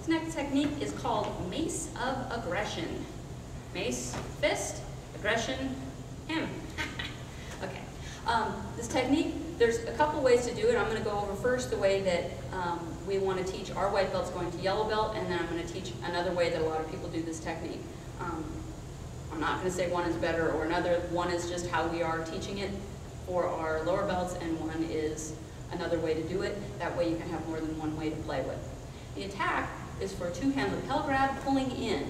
This next technique is called Mace of Aggression. Mace, fist, aggression, him. Okay. This technique, there's a couple ways to do it. I'm going to go over first the way that we want to teach our white belts going to yellow belt, and then I'm going to teach another way that a lot of people do this technique. I'm not going to say one is better or another. One is just how we are teaching it for our lower belts, and one is another way to do it. That way you can have more than one way to play with. The attack is for a two-hand lapel grab, pulling in.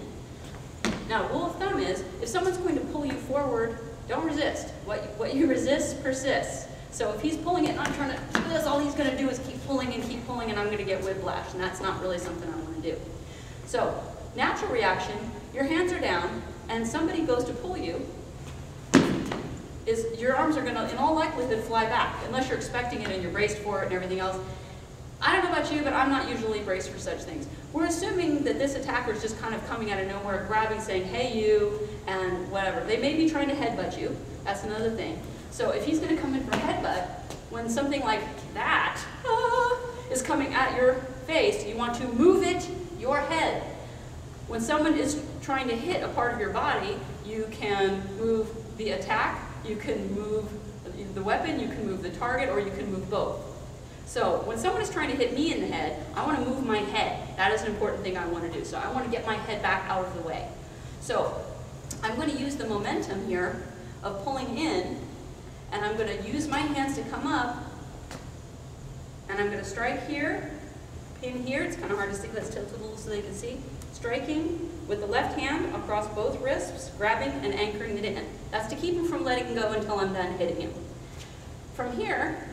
Now, rule of thumb is, if someone's going to pull you forward, don't resist. What you resist persists. So if he's pulling it and I'm trying to do this, all he's going to do is keep pulling, and I'm going to get whiplash, and that's not really something I want to do. So, natural reaction, your hands are down, and somebody goes to pull you, your arms are going to, in all likelihood, fly back, unless you're expecting it and you're braced for it and everything else. I don't know about you, but I'm not usually braced for such things. We're assuming that this attacker is just kind of coming out of nowhere, grabbing, saying, hey you, and whatever. They may be trying to headbutt you. That's another thing. So if he's going to come in for a headbutt, when something like that is coming at your face, you want to move it, your head. When someone is trying to hit a part of your body, you can move the attack, you can move the weapon, you can move the target, or you can move both. So when someone is trying to hit me in the head, I want to move my head. That is an important thing I want to do. So I want to get my head back out of the way. So I'm going to use the momentum here of pulling in, and I'm going to use my hands to come up, and I'm going to strike here, pin here. It's kind of hard to see. Let's tilt it a little so they can see. Striking with the left hand across both wrists, grabbing and anchoring it in. That's to keep him from letting go until I'm done hitting him. From here,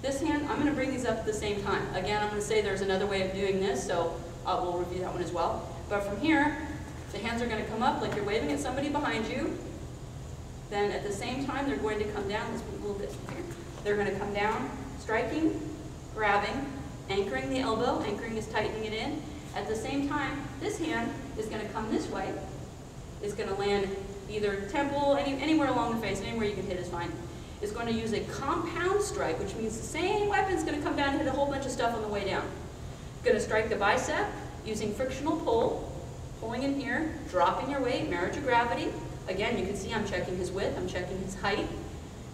this hand, I'm going to bring these up at the same time. Again, I'm going to say there's another way of doing this, so we'll review that one as well. But from here, the hands are going to come up like you're waving at somebody behind you. Then at the same time, they're going to come down. Let's move a little bit from here. They're going to come down, striking, grabbing, anchoring the elbow. Anchoring is tightening it in. At the same time, this hand is going to come this way. It's going to land either temple, anywhere along the face, anywhere you can hit is fine. It's going to use a compound strike, which means the same weapon is going to come down and hit a whole bunch of stuff on the way down. Going to strike the bicep using frictional pull, pulling in here, dropping your weight, marriage of gravity. Again, you can see I'm checking his width, I'm checking his height,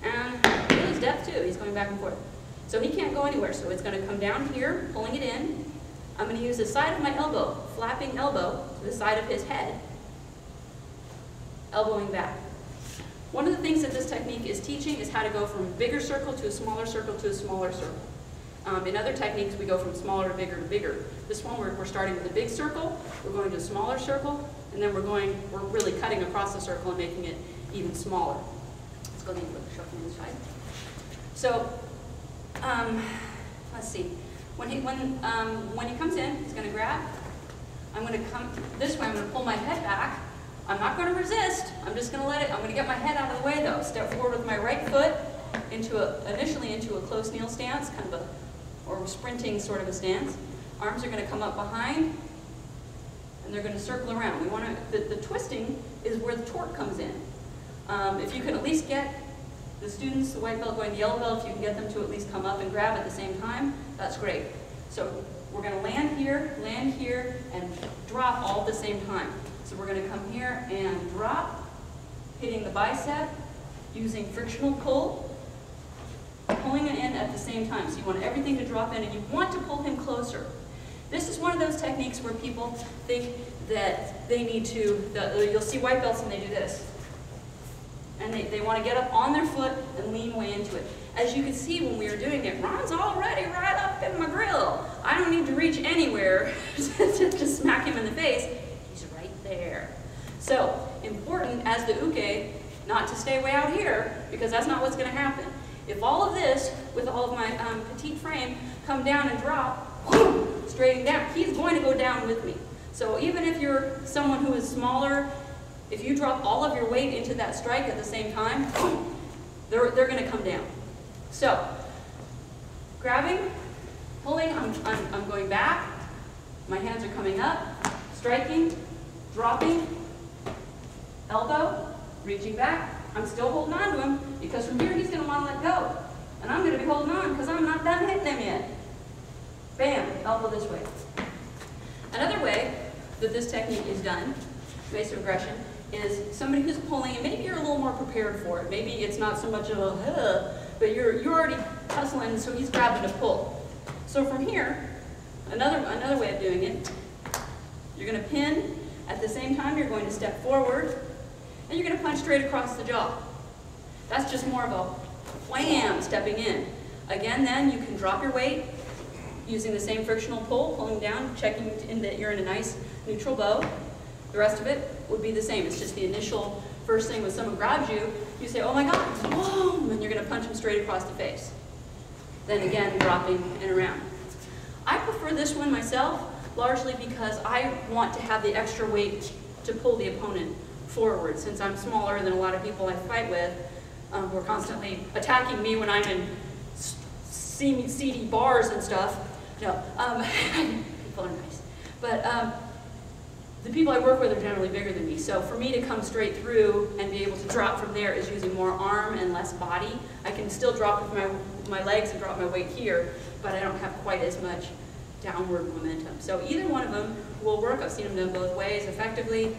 and his depth too. He's going back and forth. So he can't go anywhere, so it's going to come down here, pulling it in. I'm going to use the side of my elbow, flapping elbow to the side of his head, elbowing back. One of the things that this technique is teaching is how to go from a bigger circle to a smaller circle to a smaller circle. In other techniques, we go from smaller to bigger to bigger. This one, we're starting with a big circle, we're going to a smaller circle, and then we're really cutting across the circle and making it even smaller. Let's go ahead and put the shuffle inside. So, let's see. When he comes in, he's going to grab. I'm going to come this way. I'm going to pull my head back. I'm not going to resist. I'm just going to let it. I'm going to get my head out of the way though. Step forward with my right foot initially into a close kneel stance, kind of or sprinting sort of a stance. Arms are going to come up behind, and they're going to circle around. We want to. The twisting is where the torque comes in. If you can at least get the students, the white belt going to yellow belt, if you can get them to at least come up and grab at the same time, that's great. So we're going to land here, and drop all at the same time. So we're going to come here and drop, hitting the bicep, using frictional pull, pulling it in at the same time. So you want everything to drop in, and you want to pull him closer. This is one of those techniques where people think that they need to, you'll see white belts and they do this. And they want to get up on their foot and lean way into it. As you can see when we were doing it, Ron's already right up in my grill. I don't need to reach anywhere to smack him in the face. He's right there. So, important as the uke, not to stay way out here, because that's not what's going to happen. If all of this, with all of my petite frame, come down and drop, whoo, straight down, he's going to go down with me. So even if you're someone who is smaller, if you drop all of your weight into that strike at the same time, they're going to come down. So, grabbing, pulling, I'm going back, my hands are coming up, striking, dropping, elbow, reaching back. I'm still holding on to him, because from here he's going to want to let go. And I'm going to be holding on because I'm not done hitting him yet. Bam, elbow this way. Another way that this technique is done, evasive aggression, is somebody who's pulling, and maybe you're a little more prepared for it. Maybe it's not so much of a, but you're already tussling, so he's grabbing to pull. So from here, another way of doing it, you're going to pin. At the same time, you're going to step forward, and you're going to punch straight across the jaw. That's just more of a wham, stepping in. Again, then you can drop your weight using the same frictional pull, pulling down, checking in that you're in a nice neutral bow. The rest of it would be the same. It's just the initial first thing when someone grabs you, you say, oh my God, whoa, and you're going to punch them straight across the face. Then again, dropping and around. I prefer this one myself, largely because I want to have the extra weight to pull the opponent forward. Since I'm smaller than a lot of people I fight with, who are constantly attacking me when I'm in seedy bars and stuff. No, people are nice. But the people I work with are generally bigger than me. So for me to come straight through and be able to drop from there is using more arm and less body. I can still drop with my legs and drop my weight here, but I don't have quite as much downward momentum. So either one of them will work. I've seen them done both ways effectively.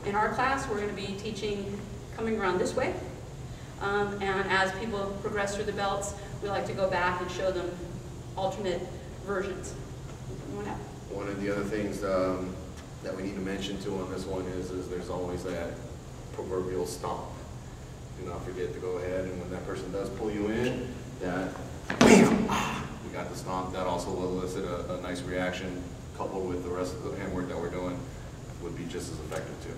In our class, we're going to be teaching coming around this way. And as people progress through the belts, we like to go back and show them alternate versions. One of the other things that we need to mention too on this one is there's always that proverbial stomp. Do not forget to go ahead, and when that person does pull you in, that bam, we got the stomp. That also will elicit a nice reaction, coupled with the rest of the handwork that we're doing, would be just as effective too.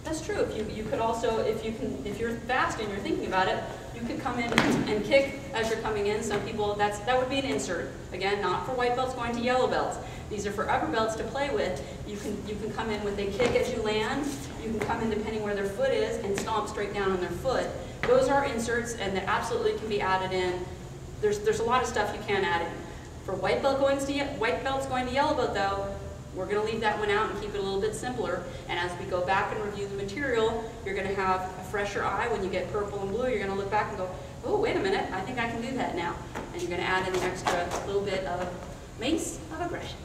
That's true. You could also, if you're fast and you're thinking about it, you could come in and kick as you're coming in. Some people, that would be an insert. Again, not for white belts going to yellow belts. These are for upper belts to play with. You can come in with a kick as you land. You can come in depending where their foot is and stomp straight down on their foot. Those are inserts, and that absolutely can be added in. There's a lot of stuff you can add in. For white belts going to yellow belt though, we're going to leave that one out and keep it a little bit simpler. And as we go back and review the material, you're going to have a fresher eye. When you get purple and blue, you're going to look back and go, oh, wait a minute, I think I can do that now. And you're going to add in the extra little bit of mace of aggression.